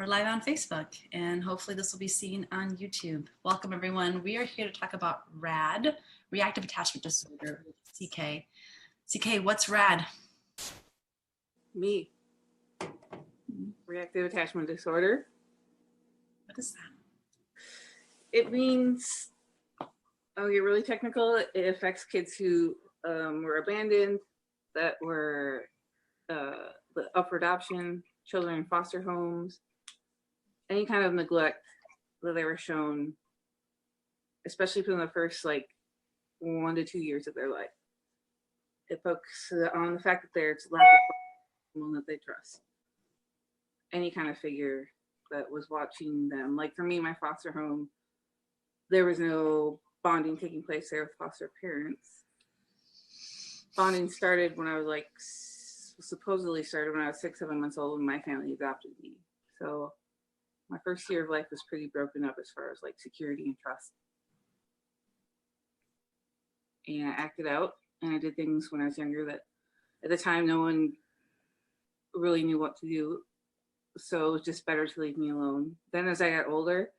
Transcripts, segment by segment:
We're live on Facebook, and hopefully this will be seen on YouTube. Welcome, everyone. We are here to talk about RAD, Reactive Attachment Disorder, CK. CK, what's RAD? Me. Reactive Attachment Disorder. What is that? It means, I'll get really technical, it affects kids who were abandoned, that were up for adoption, children in foster homes, any kind of neglect that they were shown, especially from the first 1 to 2 years of their life. It focuses on the fact that there's lack of someone that they trust. Any kind of figure that was watching them. Like for me, my foster home, there was no bonding taking place there with foster parents. Bonding started when I was supposedly started when I was 6, 7 months old when my family adopted me. So my first year of life was pretty broken up as far as security and trust. And I acted out and I did things when I was younger that at the time no one really knew what to do. So it was just better to leave me alone. Then as I got older,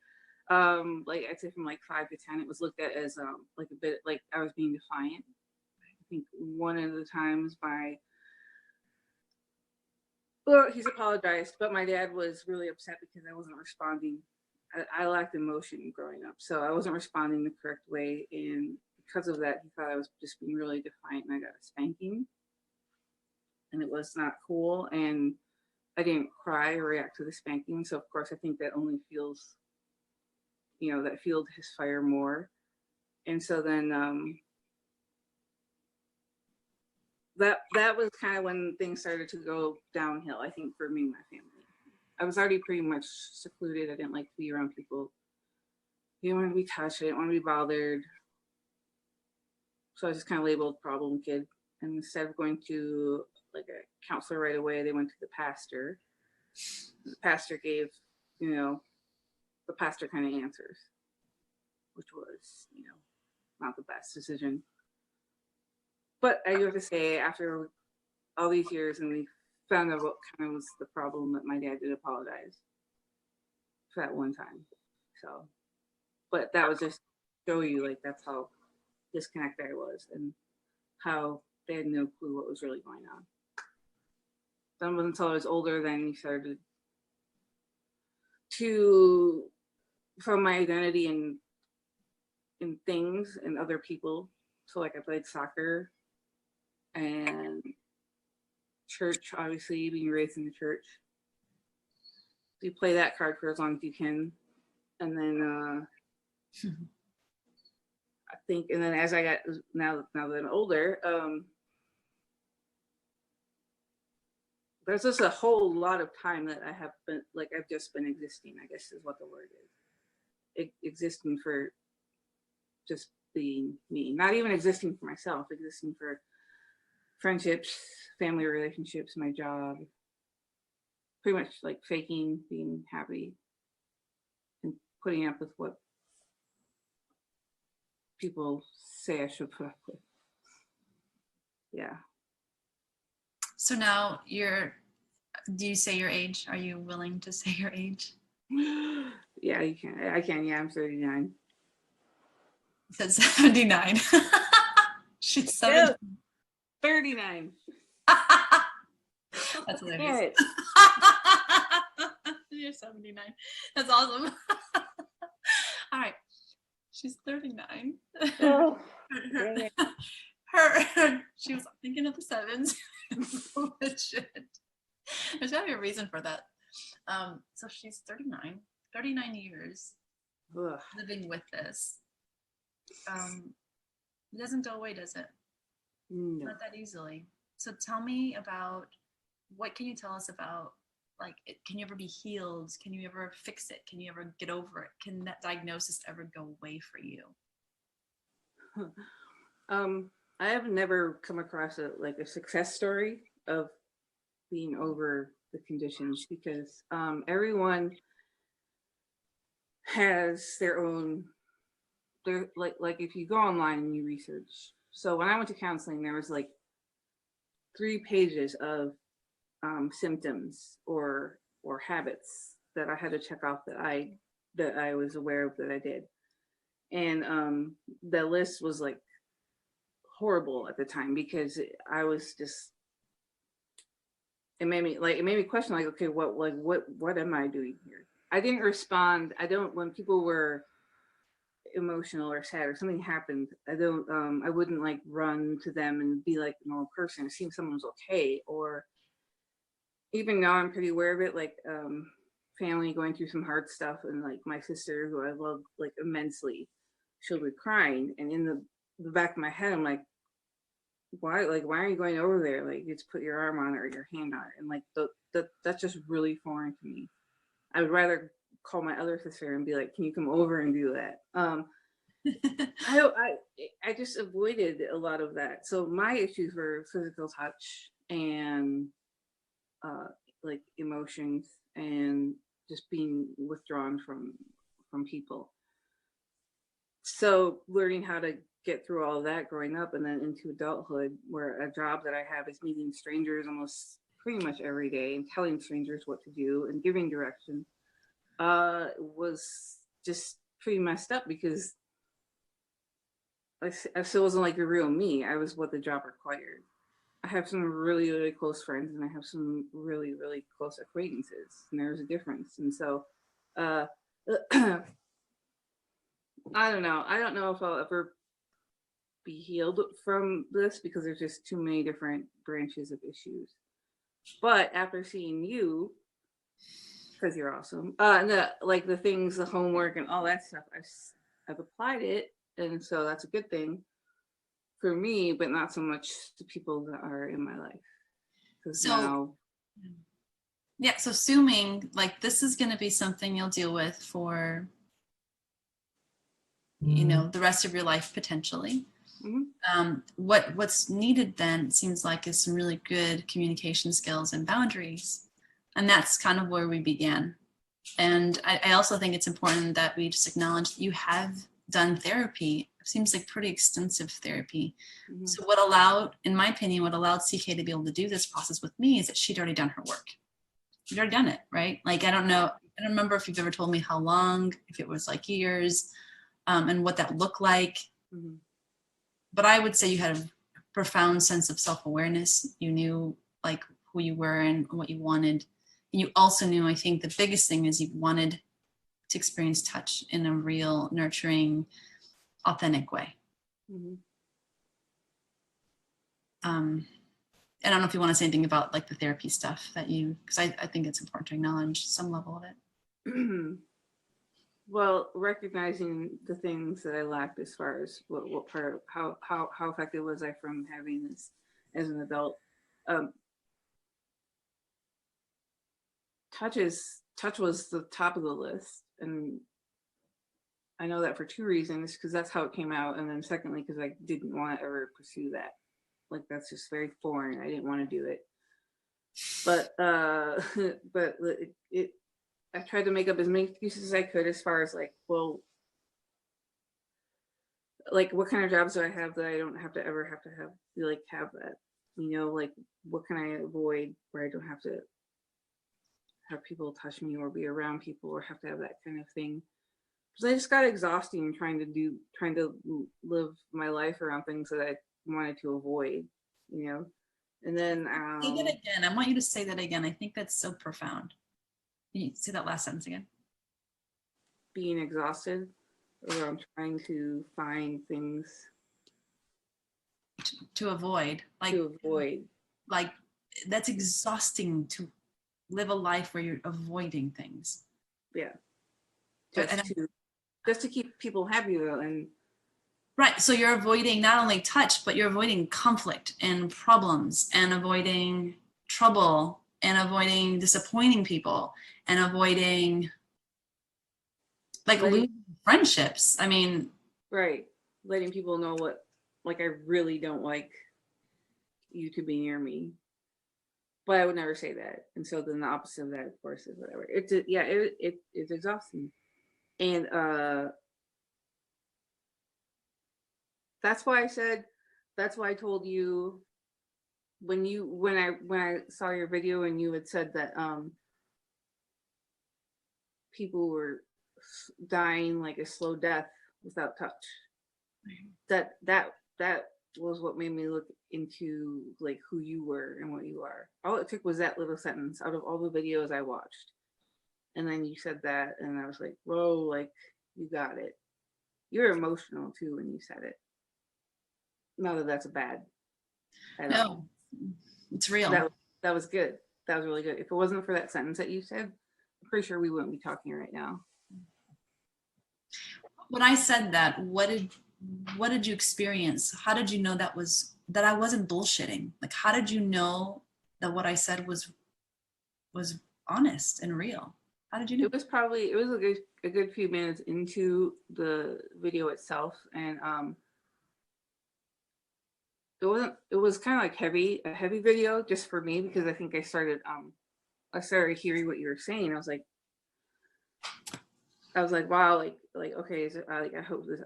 I'd say from 5 to 10, it was looked at as a bit like I was being defiant. I think one of the times he's apologized, but my dad was really upset because I wasn't responding. I lacked emotion growing up, so I wasn't responding the correct way. And because of that, he thought I was just being really defiant, and I got a spanking. And it was not cool. And I didn't cry or react to the spanking. So, of course, I think that only fuels, that fueled his fire more. And so then that was kind of when things started to go downhill, I think, for me and my family. I was already pretty much secluded. I didn't like to be around people. I didn't want to be touched. I didn't want to be bothered. So I was just kind of labeled problem kid. And instead of going to a counselor right away, they went to the pastor. The pastor gave, the pastor kind of answers, which was, not the best decision. But I do have to say, after all these years, and we found out what kind of was the problem, that my dad did apologize for that one time. So, but that was just to show you, that's how disconnected I was and how they had no clue what was really going on. Then until I was older, then he started to from my identity in things and other people. So I played soccer and church, obviously being raised in the church. You play that card for as long as you can. And then I think, and then as I got, now that I'm older, there's just a whole lot of time that I have been, I've just been existing, I guess is what the word is. Existing for just being me. Not even existing for myself, existing for friendships, family relationships, my job. Pretty much faking being happy and putting up with what people say I should put up with. Yeah. So now do you say your age? Are you willing to say your age? Yeah, you can. I can. Yeah, I'm 39. It says 79. She's 70. 39. That's hilarious. You're 79. That's awesome. All right. She's 39. Oh, she was thinking of the sevens. Legit. There's gotta be a reason for that. So she's 39 years living with this. It doesn't go away, does it? No. Not that easily. So tell me about, what can you tell us about, can you ever be healed? Can you ever fix it? Can you ever get over it? Can that diagnosis ever go away for you? I have never come across a success story of being over the conditions, because everyone has their own, if you go online and you research. So when I went to counseling, there was 3 pages of symptoms or habits that I had to check off that I was aware of that I did. And the list was like horrible at the time because I was just, it made me question, like, okay, what am I doing here? I didn't respond. When people were emotional or sad or something happened, I wouldn't like run to them and be like a normal person, seeing someone's okay. Or even now I'm pretty aware of it, like family going through some hard stuff, and like my sister, who I love like immensely, she'll be crying, and in the back of my head I'm like, why are you going over there? Like, you just put your arm on it or your hand on it. And like that's just really foreign to me. I would rather call my other sister and be like, can you come over and do that? I just avoided a lot of that. So my issues were physical touch and like emotions and just being withdrawn from people. So learning how to get through all of that growing up and then into adulthood, where a job that I have is meeting strangers almost pretty much every day and telling strangers what to do and giving direction, was just pretty messed up because I still wasn't like the real me. I was what the job required. I have some really, really close friends and I have some really, really close acquaintances, and there's a difference. And so I don't know. I don't know if I'll ever be healed from this because there's just too many different branches of issues. But after seeing you, because you're awesome, the things, the homework and all that stuff, I've applied it, and so that's a good thing for me, but not so much to people that are in my life. Because now, yeah. So assuming like this is going to be something you'll deal with for, you know, the rest of your life potentially. Mm-hmm. What's needed then, it seems like, is some really good communication skills and boundaries, and that's kind of where we began. And I also think it's important that we just acknowledge that you have done therapy. It seems like pretty extensive therapy. Mm-hmm. So what allowed, in my opinion, what allowed CK to be able to do this process with me is that she'd already done her work. She'd already done it, right? Like, I don't remember if you've ever told me how long, if it was like years, and what that looked like. Mm-hmm. But I would say you had a profound sense of self-awareness. You knew like who you were and what you wanted. And you also knew, I think the biggest thing is you wanted to experience touch in a real, nurturing, authentic way. Mm-hmm. I don't know if you want to say anything about like the therapy stuff that because I think it's important to acknowledge some level of it. Well, recognizing the things that I lacked as far as what part, how effective was I from having this as an adult. Touch was the top of the list, and I know that for two reasons, because that's how it came out, and then secondly because I didn't want to ever pursue that. Like, that's just very foreign. I didn't want to do it. But I tried to make up as many excuses as I could as far as like, well, like, what kind of jobs do I have that I don't have to ever have that? You know, like, what can I avoid where I don't have to have people touch me or be around people or have to have that kind of thing? Because I just got exhausting trying to live my life around things that I wanted to avoid, you know? And then say that again. I want you to say that again. I think that's so profound. Can you say that last sentence again? Being exhausted, or I'm trying to find things to avoid. Like, that's exhausting, to live a life where you're avoiding things. Yeah. Just to keep people happy though, and right. So you're avoiding not only touch, but you're avoiding conflict and problems and avoiding trouble and avoiding disappointing people and avoiding losing friendships. I mean, right. Letting people know what, like, I really don't like you to be near me, but I would never say that. And so then the opposite of that, of course, is whatever. It's exhausting. And that's why I told you when I saw your video and you had said that people were dying like a slow death without touch. That was what made me look into like who you were and what you are. All it took was that little sentence out of all the videos I watched. And then you said that, and I was like, whoa, like, you got it. You're emotional too when you said it. Not that that's bad. No, it's real. That was good. That was really good. If it wasn't for that sentence that you said, I'm pretty sure we wouldn't be talking right now. When I said that, what did you experience? How did you know that I wasn't bullshitting? Like, how did you know that what I said was honest and real? How did you know? It was a good few minutes into the video itself, and it was kind of like a heavy video just for me, because I think I started hearing what you were saying. I was like, wow, like okay, I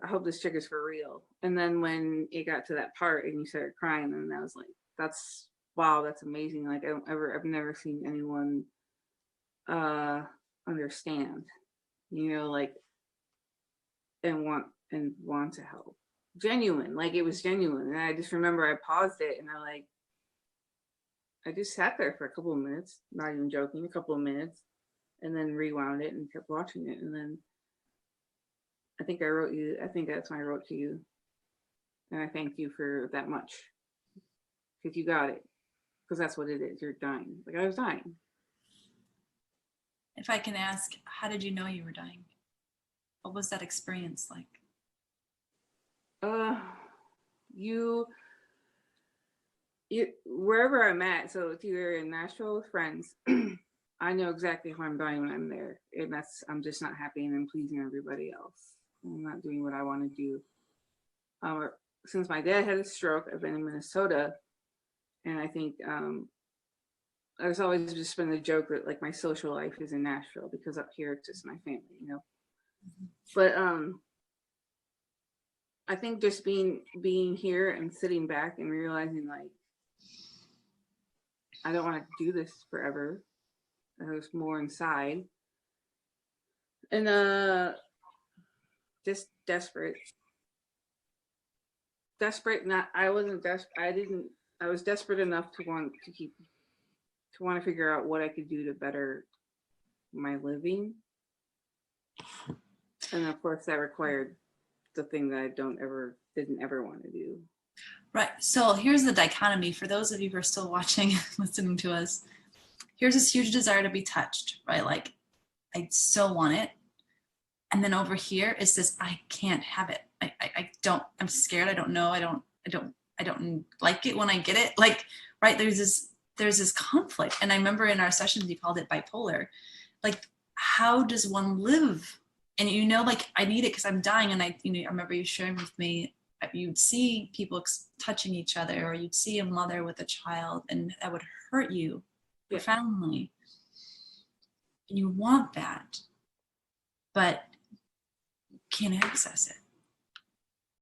hope this chick is for real. And then when it got to that part and you started crying, and I was like, that's amazing. Like, I've never seen anyone understand, like, and want to help. Genuine, like, it was genuine. And I just remember I paused it, and I just sat there for a couple of minutes, not even joking, a couple of minutes, and then rewound it and kept watching it. And then I think that's when I wrote to you, and I thank you for that much, because you got it, because that's what it is. You're dying. Like, I was dying. If I can ask, how did you know you were dying? What was that experience like? You wherever I'm at, so if you're in Nashville with friends, I know exactly how I'm dying when I'm there, and I'm just not happy and I'm pleasing everybody else. I'm not doing what I want to do. Since my dad had a stroke, I've been in Minnesota, and I think there's always just been a joke that like my social life is in Nashville, because up here it's just my family, Mm-hmm. But I think just being here and sitting back and realizing, like, I don't want to do this forever. There's more inside, and just desperate. Not, I wasn't desperate. I was desperate enough to want to figure out what I could do to better my living. And of course that required the thing that I didn't ever want to do. Right. So here's the dichotomy for those of you who are still watching, listening to us. Here's this huge desire to be touched, right? Like, I so want it. And then over here is this, I can't have it. I don't, I'm scared. I don't know. I don't like it when I get it. Like, right. There's this conflict. And I remember in our sessions, you called it bipolar. Like, how does one live? And like, I need it because I'm dying. And I remember you sharing with me, you'd see people touching each other, or you'd see a mother with a child, and that would hurt you profoundly. And you want that, but you can't access it.